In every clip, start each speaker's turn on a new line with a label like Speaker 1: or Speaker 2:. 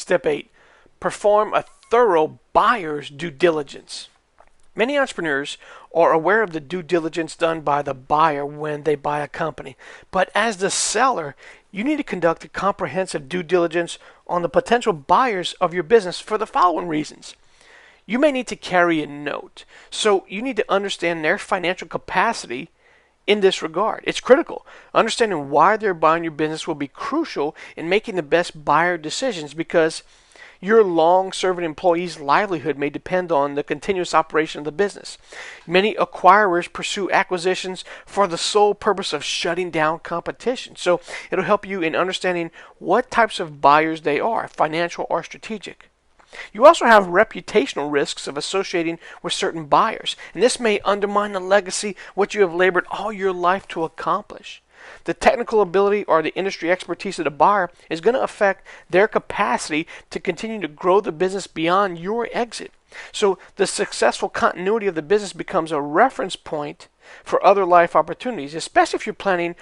Speaker 1: Step 8. Perform a thorough buyer's due diligence. Many entrepreneurs are aware of the due diligence done by the buyer when they buy a company. But as the seller, you need to conduct a comprehensive due diligence on the potential buyers of your business for the following reasons. You may need to carry a note, so you need to understand their financial capacity in this regard. It's critical. Understanding why they're buying your business will be crucial in making the best buyer decisions, because your long-serving employee's livelihood may depend on the continuous operation of the business. Many acquirers pursue acquisitions for the sole purpose of shutting down competition. So it'll help you in understanding what types of buyers they are, financial or strategic. You also have reputational risks of associating with certain buyers, and this may undermine the legacy what you have labored all your life to accomplish. The technical ability or the industry expertise of the buyer is going to affect their capacity to continue to grow the business beyond your exit. So the successful continuity of the business becomes a reference point for other life opportunities, especially if you're planning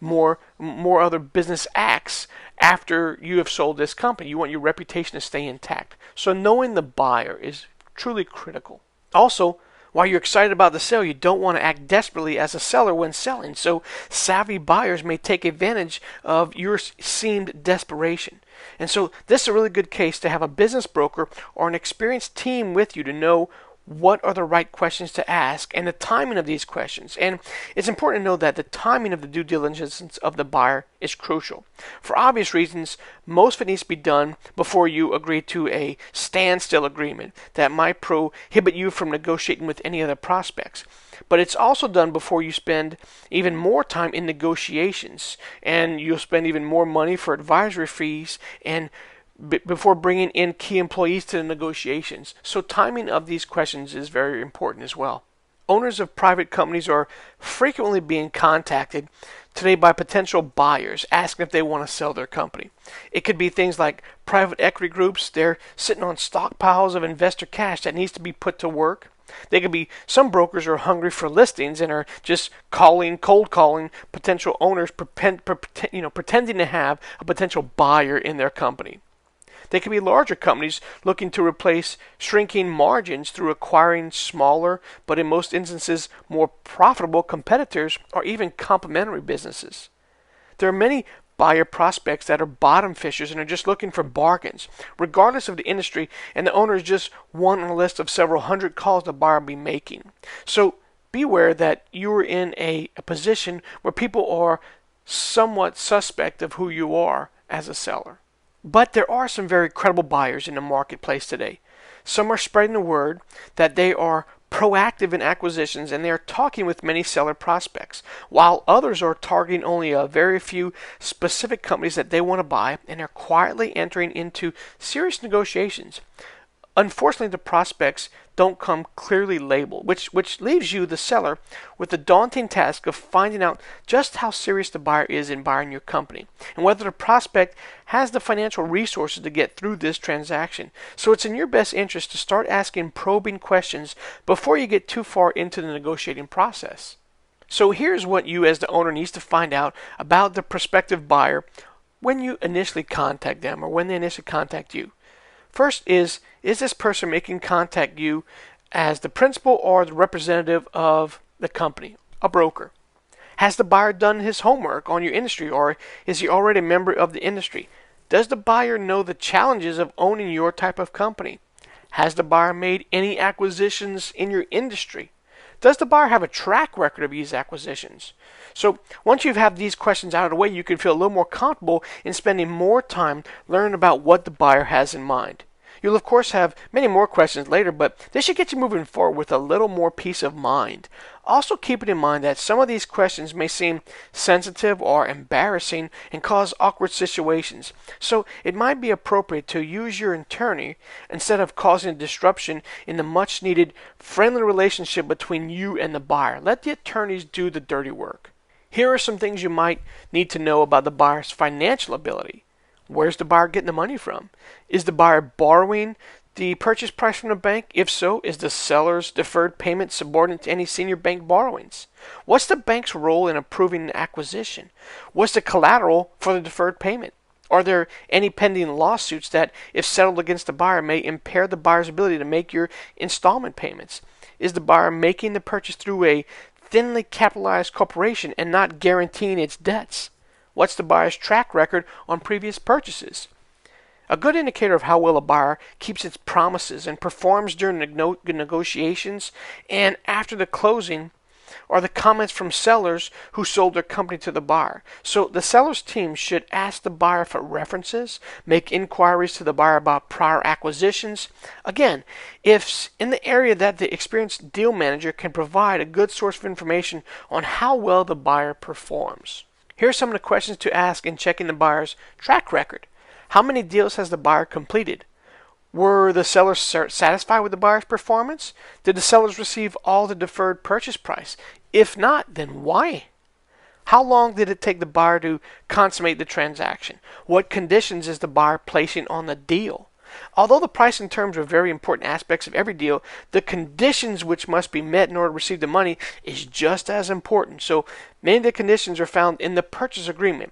Speaker 1: more other business acts after you have sold this company. You want your reputation to stay intact. So knowing the buyer is truly critical. Also, while you're excited about the sale, you don't want to act desperately as a seller when selling. So savvy buyers may take advantage of your seemed desperation. And so this is a really good case to have a business broker or an experienced team with you to know what are the right questions to ask and the timing of these questions. And it's important to know that the timing of the due diligence of the buyer is crucial. For obvious reasons, most of it needs to be done before you agree to a standstill agreement that might prohibit you from negotiating with any other prospects. But it's also done before you spend even more time in negotiations, and you'll spend even more money for advisory fees and before bringing in key employees to the negotiations. So timing of these questions is very important as well. Owners of private companies are frequently being contacted today by potential buyers asking if they want to sell their company. It could be things like private equity groups. They're sitting on stockpiles of investor cash that needs to be put to work. They could be some brokers are hungry for listings and are just cold calling potential owners, pretending to have a potential buyer in their company. They could be larger companies looking to replace shrinking margins through acquiring smaller, but in most instances more profitable competitors or even complementary businesses. There are many buyer prospects that are bottom fishers and are just looking for bargains, regardless of the industry, and the owner is just one on a list of several hundred calls the buyer will be making. So be aware that you are in a position where people are somewhat suspect of who you are as a seller. But there are some very credible buyers in the marketplace today. Some are spreading the word that they are proactive in acquisitions and they are talking with many seller prospects, while others are targeting only a very few specific companies that they want to buy and are quietly entering into serious negotiations. Unfortunately, the prospects don't come clearly labeled, which leaves you, the seller, with the daunting task of finding out just how serious the buyer is in buying your company and whether the prospect has the financial resources to get through this transaction. So it's in your best interest to start asking probing questions before you get too far into the negotiating process. So here's what you as the owner needs to find out about the prospective buyer when you initially contact them or when they initially contact you. First is this person making contact you as the principal or the representative of the company, a broker? Has the buyer done his homework on your industry, or is he already a member of the industry? Does the buyer know the challenges of owning your type of company? Has the buyer made any acquisitions in your industry? Does the buyer have a track record of these acquisitions? So once you have these questions out of the way, you can feel a little more comfortable in spending more time learning about what the buyer has in mind. You'll of course have many more questions later, but this should get you moving forward with a little more peace of mind. Also keep it in mind that some of these questions may seem sensitive or embarrassing and cause awkward situations. So it might be appropriate to use your attorney instead of causing a disruption in the much needed friendly relationship between you and the buyer. Let the attorneys do the dirty work. Here are some things you might need to know about the buyer's financial ability. Where's the buyer getting the money from? Is the buyer borrowing the purchase price from the bank? If so, is the seller's deferred payment subordinate to any senior bank borrowings? What's the bank's role in approving an acquisition? What's the collateral for the deferred payment? Are there any pending lawsuits that, if settled against the buyer, may impair the buyer's ability to make your installment payments? Is the buyer making the purchase through a thinly capitalized corporation and not guaranteeing its debts? What's the buyer's track record on previous purchases? A good indicator of how well a buyer keeps its promises and performs during negotiations and after the closing are the comments from sellers who sold their company to the buyer. So the seller's team should ask the buyer for references, make inquiries to the buyer about prior acquisitions. Again, if in the area that the experienced deal manager can provide a good source of information on how well the buyer performs. Here are some of the questions to ask in checking the buyer's track record. How many deals has the buyer completed? Were the sellers satisfied with the buyer's performance? Did the sellers receive all the deferred purchase price? If not, then why? How long did it take the buyer to consummate the transaction? What conditions is the buyer placing on the deal? Although the price and terms are very important aspects of every deal, the conditions which must be met in order to receive the money is just as important. So many of the conditions are found in the purchase agreement.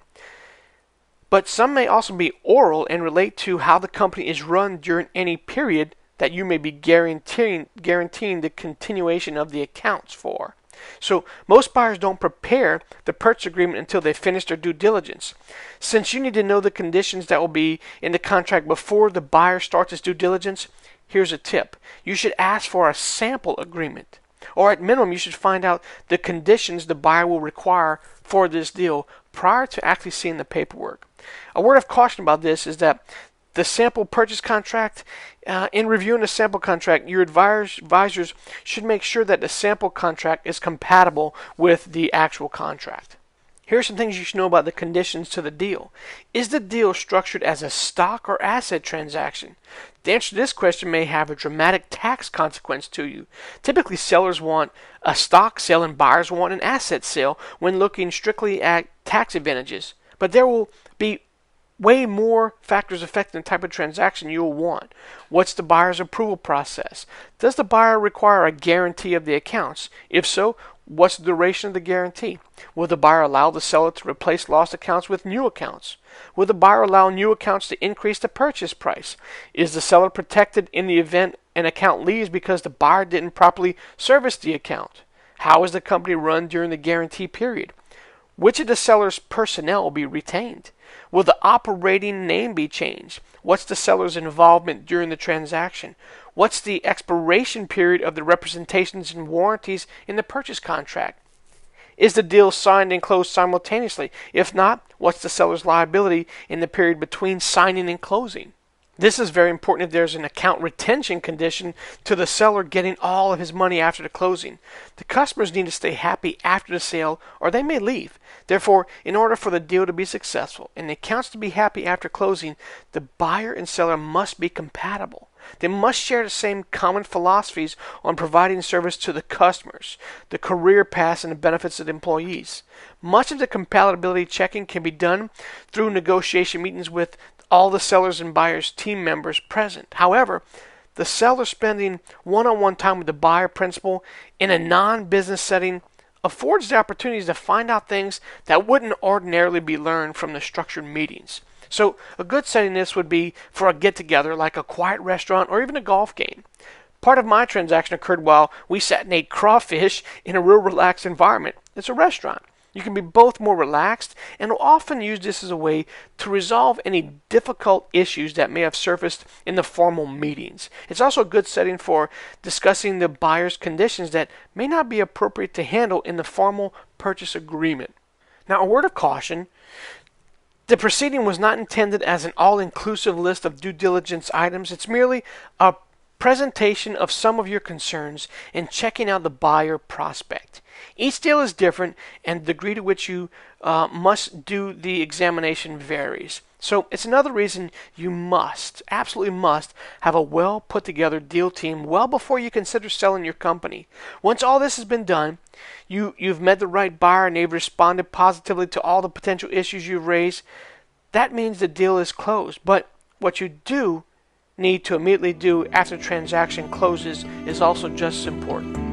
Speaker 1: But some may also be oral and relate to how the company is run during any period that you may be guaranteeing the continuation of the accounts for. So most buyers don't prepare the purchase agreement until they finish their due diligence. Since you need to know the conditions that will be in the contract before the buyer starts his due diligence, here's a tip. You should ask for a sample agreement. Or at minimum, you should find out the conditions the buyer will require for this deal prior to actually seeing the paperwork. A word of caution about this is that the sample purchase contract, in reviewing the sample contract, your advisors should make sure that the sample contract is compatible with the actual contract. Here are some things you should know about the conditions to the deal. Is the deal structured as a stock or asset transaction? The answer to this question may have a dramatic tax consequence to you. Typically, sellers want a stock sale and buyers want an asset sale when looking strictly at tax advantages. But there will be way more factors affecting the type of transaction you will want. What's the buyer's approval process? Does the buyer require a guarantee of the accounts? If so, what's the duration of the guarantee? Will the buyer allow the seller to replace lost accounts with new accounts? Will the buyer allow new accounts to increase the purchase price? Is the seller protected in the event an account leaves because the buyer didn't properly service the account? How is the company run during the guarantee period? Which of the seller's personnel will be retained? Will the operating name be changed? What's the seller's involvement during the transaction? What's the expiration period of the representations and warranties in the purchase contract? Is the deal signed and closed simultaneously? If not, what's the seller's liability in the period between signing and closing? This is very important if there's an account retention condition to the seller getting all of his money after the closing. The customers need to stay happy after the sale or they may leave. Therefore, in order for the deal to be successful and the accounts to be happy after closing, the buyer and seller must be compatible. They must share the same common philosophies on providing service to the customers, the career paths, and the benefits of the employees. Much of the compatibility checking can be done through negotiation meetings with all the sellers and buyers team members present. However, the seller spending one-on-one time with the buyer principal in a non-business setting affords the opportunities to find out things that wouldn't ordinarily be learned from the structured meetings. So a good setting this would be for a get-together like a quiet restaurant or even a golf game. Part of my transaction occurred while we sat and ate crawfish in a real relaxed environment. It's a restaurant. You can be both more relaxed and will often use this as a way to resolve any difficult issues that may have surfaced in the formal meetings. It's also a good setting for discussing the buyer's conditions that may not be appropriate to handle in the formal purchase agreement. Now, a word of caution. The proceeding was not intended as an all-inclusive list of due diligence items. It's merely a presentation of some of your concerns in checking out the buyer prospect. Each deal is different and the degree to which you must do the examination varies. So it's another reason you must, absolutely must, have a well put together deal team well before you consider selling your company. Once all this has been done, you've met the right buyer and they've responded positively to all the potential issues you've raised, that means the deal is closed. But what you do need to immediately do after the transaction closes is also just as important.